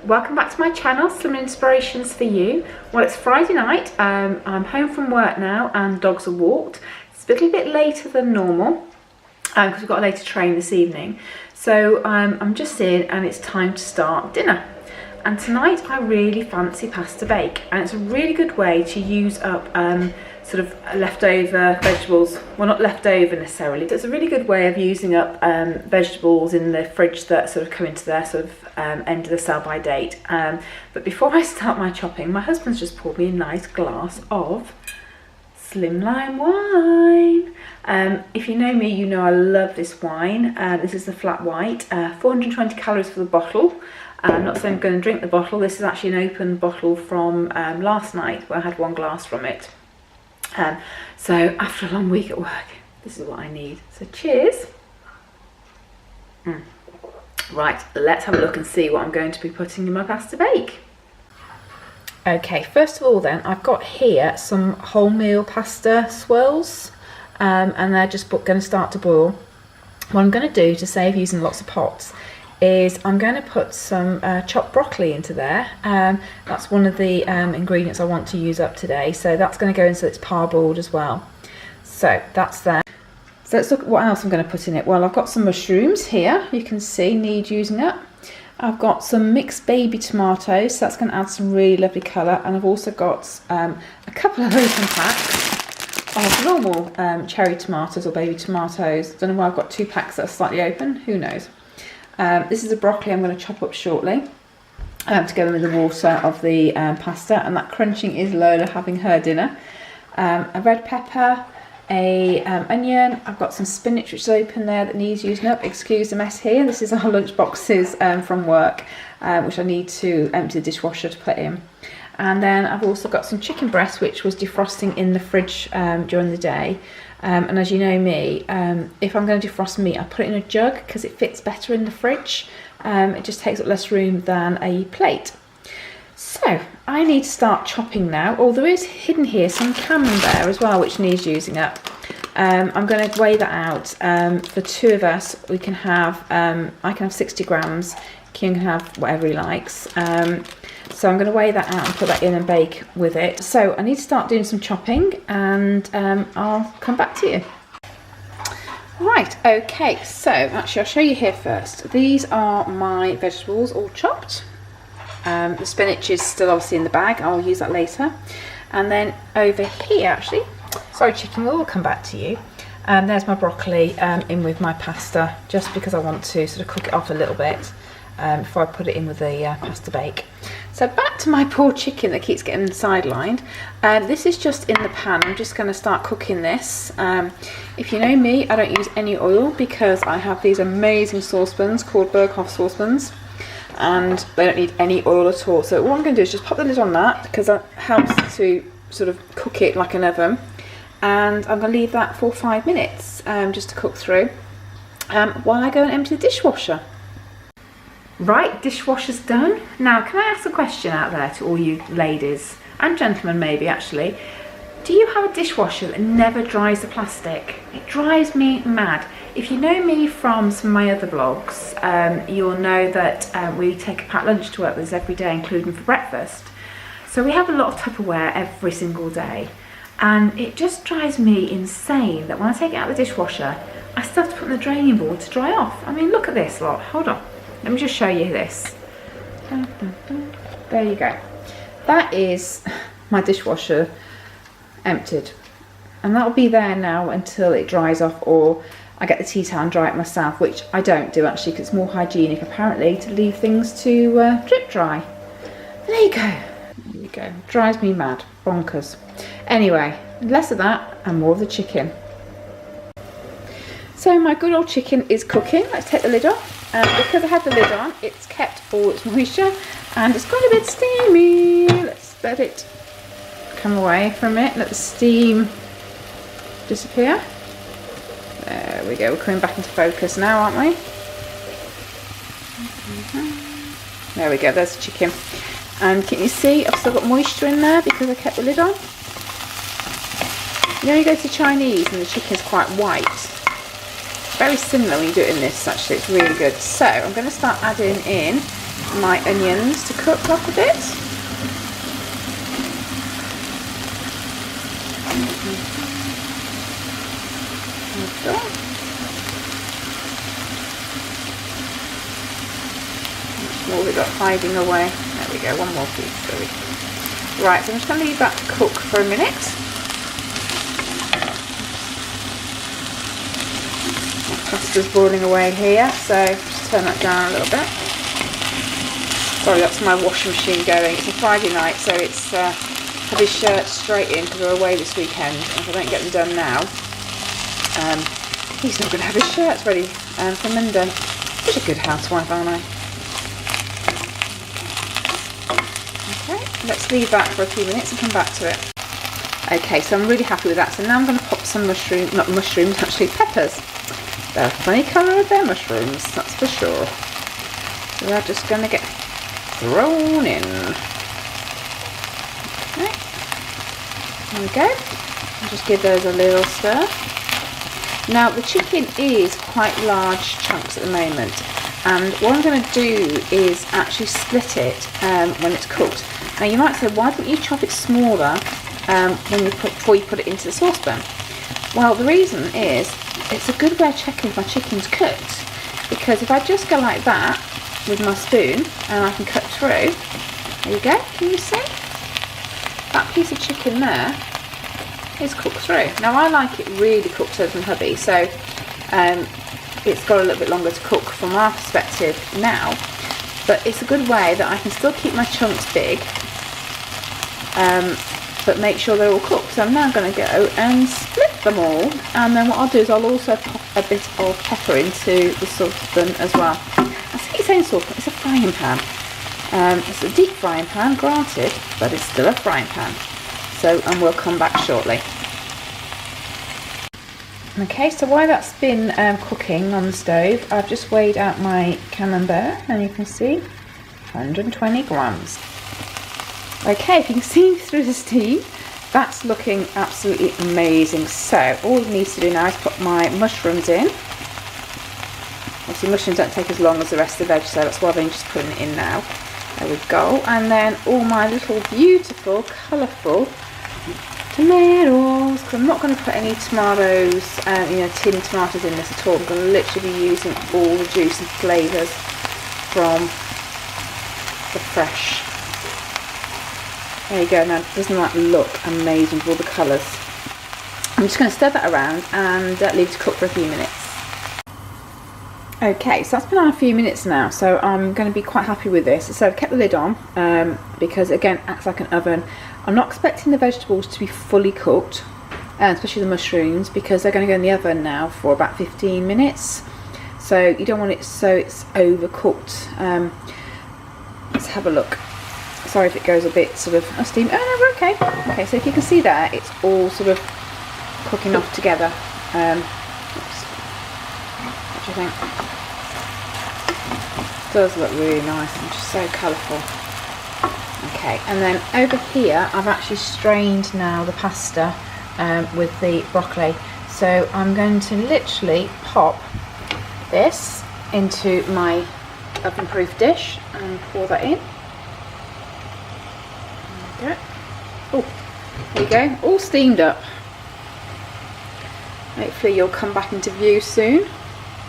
welcome back to my channel, Slim Inspirations for You. Well, it's Friday night, I'm home from work now and dogs are walked. It's a little bit later than normal because we've got a later train this evening. So I'm just in and it's time to start dinner. And tonight I really fancy pasta bake, and it's a really good way to use up sort of leftover vegetables. Well, not leftover necessarily, but it's a really good way of using up vegetables in the fridge that sort of come into their sort of end of the sell-by date. But before I start my chopping, my husband's just poured me a nice glass of slimline wine. If you know me, you know I love this wine. This is the flat white, 420 calories for the bottle. I'm not saying I'm going to drink the bottle. This is actually an open bottle from last night, where I had one glass from it. So after a long week at work, this is what I need. So cheers. Right, let's have a look and see what I'm going to be putting in my pasta bake. Okay, first of all then, I've got here some wholemeal pasta swirls, and they're just going to start to boil. What I'm going to do to save using lots of pots is I'm going to put some chopped broccoli into there. That's one of the ingredients I want to use up today, so that's going to go in so it's parboiled as well. So that's there. So let's look at what else I'm going to put in it. Well, I've got some mushrooms here, you can see need using up. I've got some mixed baby tomatoes, so that's going to add some really lovely colour, and I've also got a couple of open packs of normal cherry tomatoes or baby tomatoes. Don't know why I've got 2 packs that are slightly open, who knows. This is a broccoli I'm going to chop up shortly to go in with the water of the pasta, and that crunching is Lola having her dinner. A red pepper, a onion. I've got some spinach which is open there that needs using up. Excuse the mess here. This is our lunch boxes from work, which I need to empty the dishwasher to put in. And then I've also got some chicken breast which was defrosting in the fridge during the day. And as you know me, if I'm going to defrost meat, I put it in a jug because it fits better in the fridge. It just takes up less room than a plate. So I need to start chopping now. Oh, there is hidden here some camembert as well, which needs using up. I'm going to weigh that out. For 2 of us, we can have I can have 60 grams. King can have whatever he likes. So I'm going to weigh that out and put that in and bake with it. So I need to start doing some chopping, and I'll come back to you. Right, okay, so actually I'll show you here first. These are my vegetables all chopped. The spinach is still obviously in the bag, I'll use that later. And then over here actually, sorry chicken, we'll come back to you. There's my broccoli in with my pasta, just because I want to sort of cook it off a little bit before I put it in with the pasta bake. So back to my poor chicken that keeps getting sidelined. This is just in the pan. I'm just going to start cooking this. If you know me, I don't use any oil because I have these amazing saucepans called Berghoff saucepans, and they don't need any oil at all. So what I'm going to do is just pop the lid on that, because that helps to sort of cook it like an oven. And I'm going to leave that for 5 minutes just to cook through while I go and empty the dishwasher. Right, dishwasher's done. Now, can I ask a question out there to all you ladies and gentlemen maybe actually? Do you have a dishwasher that never dries the plastic? It drives me mad. If you know me from some of my other vlogs, you'll know that we take a packed lunch to work with us every day, including for breakfast. So we have a lot of Tupperware every single day. And it just drives me insane that when I take it out of the dishwasher, I still have to put it in the draining board to dry off. I mean, look at this lot. Hold on. Let me just show you this. There you go. That is my dishwasher emptied. And that'll be there now until it dries off, or I get the tea towel and dry it myself, which I don't do actually because it's more hygienic apparently to leave things to drip dry. There you go. There you go. Drives me mad. Bonkers. Anyway, less of that and more of the chicken. So my good old chicken is cooking. Let's take the lid off. Because I had the lid on, it's kept all its moisture and it's got a bit steamy. Let's let it come away from it. Let the steam disappear. There we go. We're coming back into focus now, aren't we? There we go. There's the chicken. And can you see I've still got moisture in there because I kept the lid on? You know, you go to Chinese and the chicken's quite white. Very similar when you do it in this, actually. It's really good. So I'm going to start adding in my onions to cook up a bit. More we got hiding away. There we go, one more piece. Right, so I'm just going to leave that to cook for a minute. My pasta's boiling away here, so just turn that down a little bit. Sorry, that's my washing machine going. It's a Friday night, so it's have his shirts straight in because we're away this weekend. And if I don't get them done now, he's not going to have his shirts ready for Monday. Such a good housewife, aren't I? Okay, let's leave that for a few minutes and come back to it. Okay, so I'm really happy with that. So now I'm going to pop some mushrooms, not mushrooms, actually peppers. They're a funny colour with their mushrooms, that's for sure. So they're just going to get thrown in. Okay, there we go. I'll just give those a little stir. Now the chicken is quite large chunks at the moment, and what I'm going to do is actually split it when it's cooked. Now you might say, why don't you chop it smaller before you put it into the saucepan? Well, the reason is it's a good way of checking if my chicken's cooked, because if I just go like that with my spoon and I can cut through, there you go, can you see? That piece of chicken there is cooked through. Now I like it really cooked over than hubby, so it's got a little bit longer to cook from our perspective now, but it's a good way that I can still keep my chunks big, but make sure they're all cooked. So I'm now going to go and split them all, and then what I'll do is I'll also pop a bit of pepper into the saucepan as well. I keep saying saucepan, it's a frying pan. It's a deep frying pan, granted, but it's still a frying pan. So, and we'll come back shortly. Okay, so while that's been cooking on the stove, I've just weighed out my Camembert, and you can see 120 grams. Okay, if you can see through the steam, that's looking absolutely amazing. So all it needs to do now is put my mushrooms in. Obviously mushrooms don't take as long as the rest of the veg, so that's why I'm just putting it in now. There we go. And then all my little beautiful, colourful tomatoes, because I'm not going to put any tomatoes, tin tomatoes in this at all. I'm going to literally be using all the juice and flavours from the fresh. There you go. Now doesn't that look amazing with all the colours? I'm just going to stir that around and leave it to cook for a few minutes. Okay, so that's been on a few minutes now, so I'm going to be quite happy with this. So I've kept the lid on because again it acts like an oven. I'm not expecting the vegetables to be fully cooked, especially the mushrooms, because they're going to go in the oven now for about 15 minutes. So you don't want it so it's overcooked. Let's have a look. Sorry if it goes a bit sort of steam. Oh no, we're okay. Okay, so if you can see there, it's all sort of cooking off together. Oops. What do you think? It does look really nice and just so colourful. Okay, and then over here I've actually strained now the pasta with the broccoli. So I'm going to literally pop this into my oven-proof dish and pour that in. There we go. Oh, there you go, all steamed up. Hopefully you'll come back into view soon.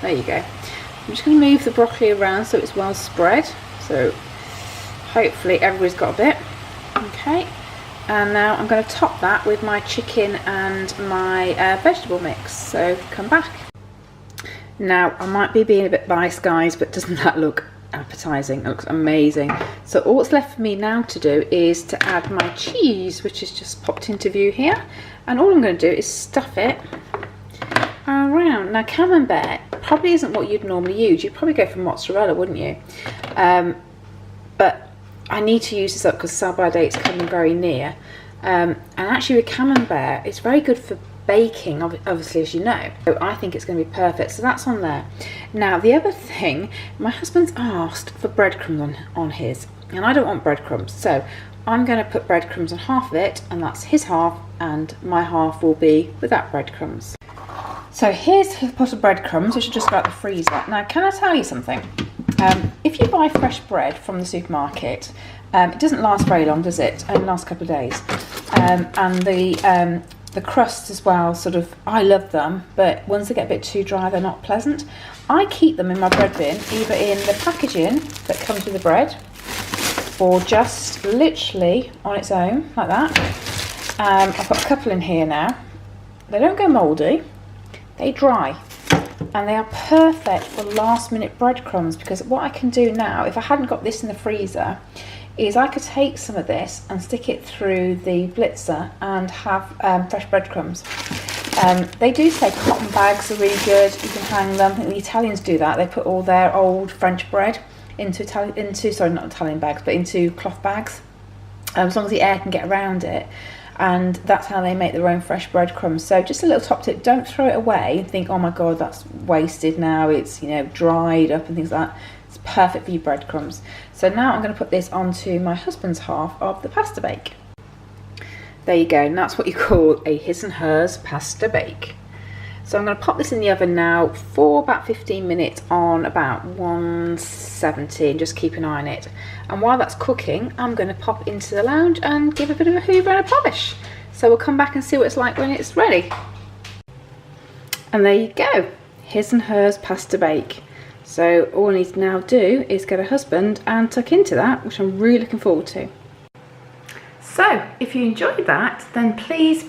There you go. I'm just going to move the broccoli around so it's well spread. So hopefully everybody's got a bit. Okay, and now I'm going to top that with my chicken and my vegetable mix. So come back. Now I might be being a bit biased, guys, but doesn't that look appetizing? It looks amazing. So all that's left for me now to do is to add my cheese, which is just popped into view here, and all I'm going to do is stuff it around. Now Camembert probably isn't what you'd normally use. You'd probably go for mozzarella, wouldn't you? But I need to use this up because sell-by date's coming very near, and actually with Camembert it's very good for baking, obviously, as you know. So I think it's going to be perfect. So that's on there. Now the other thing, my husband's asked for breadcrumbs on his, and I don't want breadcrumbs, so I'm going to put breadcrumbs on half of it, and that's his half, and my half will be without breadcrumbs. So here's his pot of breadcrumbs, which are just got out the freezer. Now can I tell you something? If you buy fresh bread from the supermarket, it doesn't last very long, does it? Only lasts a couple of days. And the crusts as well, sort of, I love them, but once they get a bit too dry, they're not pleasant. I keep them in my bread bin, either in the packaging that comes with the bread, or just literally on its own, like that. I've got a couple in here now. They don't go mouldy, they dry. And they are perfect for last minute breadcrumbs, because what I can do now, if I hadn't got this in the freezer, is I could take some of this and stick it through the blitzer and have fresh breadcrumbs. They do say cotton bags are really good, you can hang them. I think the Italians do that, they put all their old French bread into not Italian bags, but into cloth bags, as long as the air can get around it. And that's how they make their own fresh breadcrumbs. So just a little top tip, don't throw it away and think, oh my god, that's wasted now, it's, you know, dried up and things like that. It's perfect for your breadcrumbs. So now I'm going to put this onto my husband's half of the pasta bake. There you go, and that's what you call a his and hers pasta bake. So I'm going to pop this in the oven now for about 15 minutes on about 170, and just keep an eye on it. And while that's cooking, I'm going to pop into the lounge and give a bit of a hoover and a polish. So we'll come back and see what it's like when it's ready. And there you go, his and hers pasta bake. So all I need to now do is get a husband and tuck into that, which I'm really looking forward to. So if you enjoyed that, then please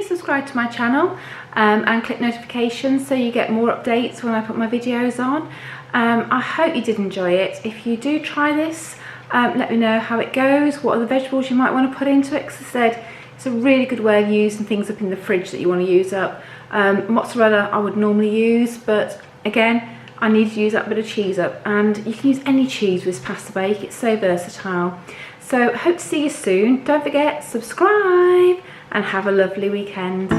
subscribe to my channel and click notifications so you get more updates when I put my videos on. I hope you did enjoy it. If you do try this, let me know how it goes, what other vegetables you might want to put into it. As I said, it's a really good way of using things up in the fridge that you want to use up. Mozzarella I would normally use, but again, I need to use that bit of cheese up, and you can use any cheese with this pasta bake, it's so versatile. So hope to see you soon. Don't forget, subscribe and have a lovely weekend.